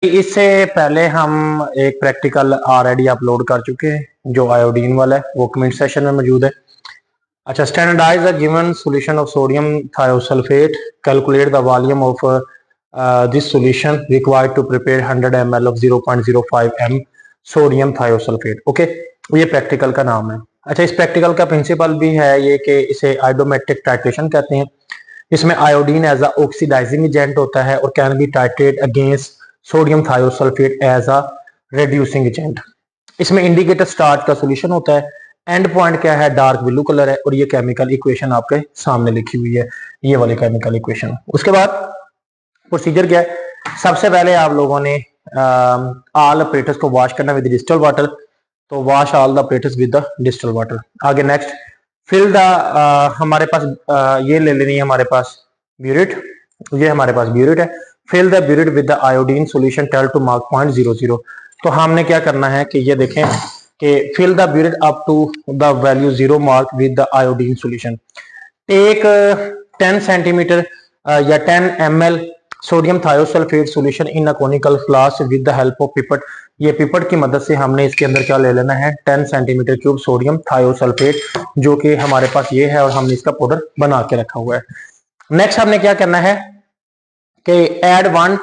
इससे पहले हम एक प्रैक्टिकल ऑलरेडी अपलोड कर चुके हैं जो आयोडीन वाला है, वो कमेंट सेशन में मौजूद है। अच्छा, standardize the given solution of sodium thiosulphate, calculate the volume of this solution required to prepare 100 ml of 0.05 m sodium thiosulphate. Okay, ये प्रैक्टिकल का नाम है। अच्छा, इस प्रैक्टिकल का प्रिंसिपल भी है ये कि इसे आयोडोमेट्रिक टाइट्रेशन कहते हैं। इसमें iodine as a oxidizing agent होता है और can be titrate against sodium thiosulphate as a reducing agent. इसमें इंडिकेटर स्टार्च का सॉल्यूशन होता है। एंड पॉइंट क्या है? डार्क ब्लू कलर है और ये केमिकल इक्वेशन आपके सामने लिखी हुई है, ये वाली केमिकल इक्वेशन। उसके बाद प्रोसीजर क्या है? सबसे पहले आप लोगों ने ऑल अपरेटर्स को वॉश करना विद डिस्टल वाटर, तो wash all the operators with the distal water. आगे नेक्स्ट, फिल द हमारे पास ये ले लेनी है हमारे पास ब्यूरेट, ये हमारे पास ब्यूरेट है। Fill the burette with the iodine solution, tell to mark 0.00। तो हमने क्या करना है कि ये देखें कि fill the burette up to the value 0 mark with the iodine solution. Take 10 centimeter या 10 ml sodium thiosulphate solution in a conical flask with the help of pipette. ये पिपट की मदद से हमने इसके अंदर क्या ले लेना है? 10 सेंटीमीटर क्यूब सोडियम थायोसल्फेट, जो कि हमारे पास ये है और हमने इसका पाउडर बना के रखा हुआ है। नेक्स्ट हमने क्या करना है कि add 1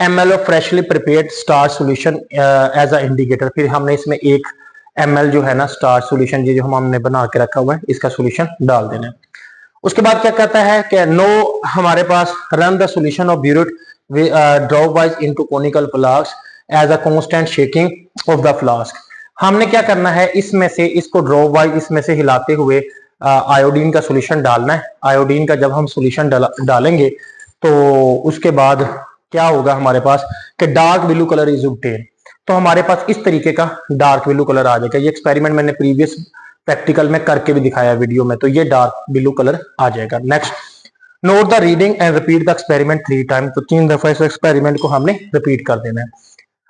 ml of freshly prepared starch solution as a indicator. फिर हमने इसमें 1 ml जो है ना स्टार्च सॉल्यूशन, ये जो हमने बना के रखा हुआ है, इसका सॉल्यूशन डाल देना है। उसके बाद क्या कहता है कि नो हमारे पास run the solution of burette dropwise into conical flask as a constant shaking of the flask. हमने क्या करना है? इसमें से इसको ड्रॉप वाइज इसमें से हिलाते हुए आयोडीन का सॉल्यूशन डालना है। आयोडीन का जब हम सॉल्यूशन डालेंगे तो उसके बाद क्या होगा हमारे पास कि dark blue colour is obtain. तो हमारे पास इस तरीके का डार्क ब्लू कलर आ जाएगा। ये एक्सपेरिमेंट मैंने प्रीवियस प्रैक्टिकल में करके भी दिखाया वीडियो में, तो ये डार्क ब्लू कलर आ जाएगा। Next, note the reading and repeat the experiment 3 time. तो 3 दफा इस एक्सपेरिमेंट को हमने रिपीट कर देना है।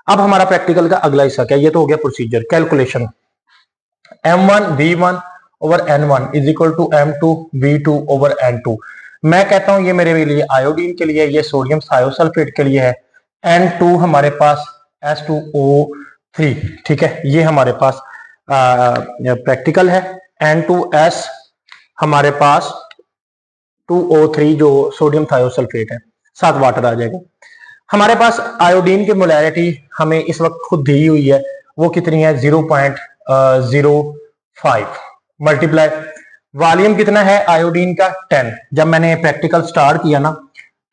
अब हमारा प्रैक्टिकल का अगला हिस्सा क्या है? ये तो हो गया procedure. Calculation, m1 v1 over n1 is equal to m2 v2 over n2। मैं कहता हूं ये मेरे लिए आयोडीन के लिए, ये सोडियम थायोसल्फेट के लिए है। n2 हमारे पास S2O3, ठीक है, ये हमारे पास प्रैक्टिकल है। N2S हमारे पास 2O3 जो सोडियम थायोसल्फेट है, साथ वाटर आ जाएगा। हमारे पास आयोडीन की मोलैरिटी हमें इस वक्त खुद दी हुई है, वो कितनी है? 0.05 मल्टीप्लाई वॉल्यूम कितना है आयोडीन का? 10। जब मैंने प्रैक्टिकल स्टार्ट किया ना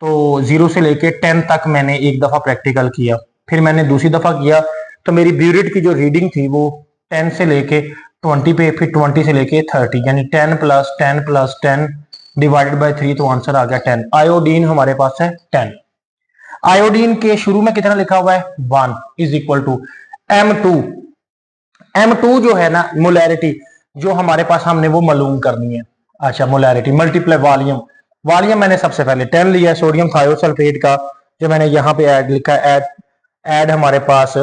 तो 0 से लेके 10 तक मैंने एक दफा प्रैक्टिकल किया, फिर मैंने दूसरी दफा किया तो मेरी ब्यूरेट की जो रीडिंग थी वो 10 से लेके 20 पे, फिर 20 से लेके 30, यानी 10 प्लस 10 प्लस 10 डिवाइडेड बाय 3, तो आंसर आ गया 10। आयोडीन हमारे पास है 10। आयोडीन के शुरू में कितना लिखा हुआ है? 1 is equal to M2। M2 जो है ना मोलैरिटी जो हमारे पास हमने वो मालूम करनी है। अच्छा, मोलैरिटी मल्टीप्लाई वॉल्यूम। वॉल्यूम मैंने सबसे पहले 10 लिया है सोडियम थायोसल्फेट का, जो मैंने यहाँ पे ऐड लिखा है, ऐड हमारे पास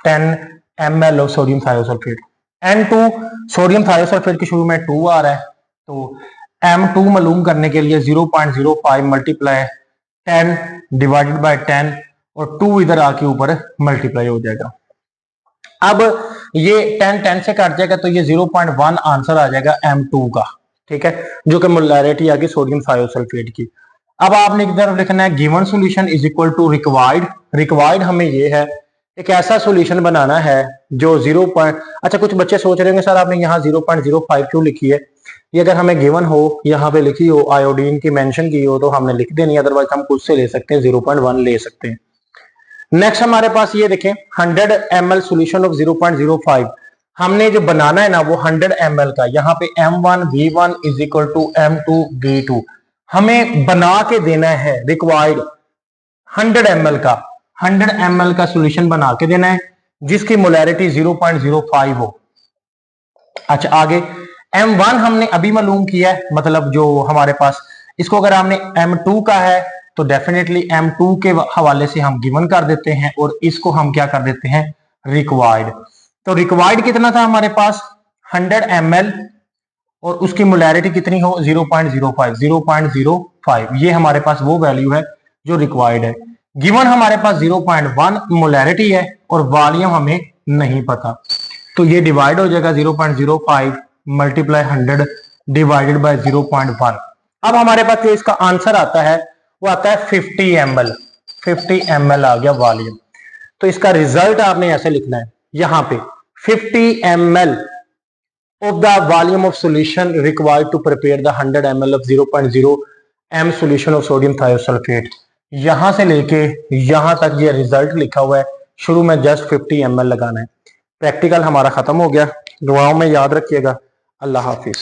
10 ml of sodium thiosulphate. N2 sodium thiosulphate के शुरू में 2 आ रहा है, तो M2 मालूम करने के लिए 0.05 मल्टीप्लाई 10 डिवाइडेड बाय 10 और 2 इधर आके ऊपर मल्टीप्लाई हो जाएगा। अब ये 10 10 से काट जाएगा तो ये 0.1 आंसर आ जाएगा M2 का, ठीक है, जो कि मोलैरिटी आ गई सोडियम थायोसल्फेट की। अब आपने एक तरफ लिखना है given solution is equal to required. Required हमें ये है एक ऐसा सॉल्यूशन बनाना है जो 0. अच्छा, कुछ बच्चे सोच रहे होंगे सर आपने यहाँ 0.05 क्यों लिखी है? ये अगर हमें गिवन हो, यहाँ पे लिखी हो, आयोडीन की मेंशन की हो, तो हमने लिख देनी, अदरवाइज हम खुद से ले सकते हैं, 0.1 ले सकते हैं। नेक्स्ट हमारे पास ये देखें 100 ml सॉल्यूशन ऑफ 0.05। हमने जो बनाना है ना वो 100 ml का, यहाँ पे m1 v1 is equal to m2 v2 हमें बना के देना है। रिक्वायर्ड 100 ml का, 100 ml का सॉल्यूशन बना के देना है जिसकी मोलैरिटी 0.05 हो। अच्छा, आगे m1 हमने अभी मालूम किया है, मतलब जो हमारे पास, इसको अगर हमने m2 का है तो डेफिनेटली M2 के हवाले से हम गिवन कर देते हैं और इसको हम क्या कर देते हैं? रिक्वायर्ड। तो रिक्वायर्ड कितना था हमारे पास? 100 ml और उसकी मोलैरिटी कितनी हो? 0.05। 0.05 ये हमारे पास वो वैल्यू है जो रिक्वायर्ड है। गिवन हमारे पास 0.1 मोलैरिटी है और वॉल्यूम हमें नहीं पता, तो ये डिवाइड हो जाएगा 0.05 मल्टीप्लाई 100 डिवाइडेड बाय 0.1। अब हमारे पास जो इसका आंसर आता है वो आता है 50 ml। 50 ml आ गया वॉल्यूम। तो इसका रिजल्ट आपने ऐसे लिखना है यहां पे 50 ml of the volume of solution required to prepare the 100 ml of 0.0 m solution of sodium thiosulfate। यहां से लेके यहां तक ये रिजल्ट लिखा हुआ है, शुरू में जस्ट 50 ml लगाना है। प्रैक्टिकल हमारा खत्म हो गया। दुआओं में याद रखिएगा। अल्लाह हाफिज।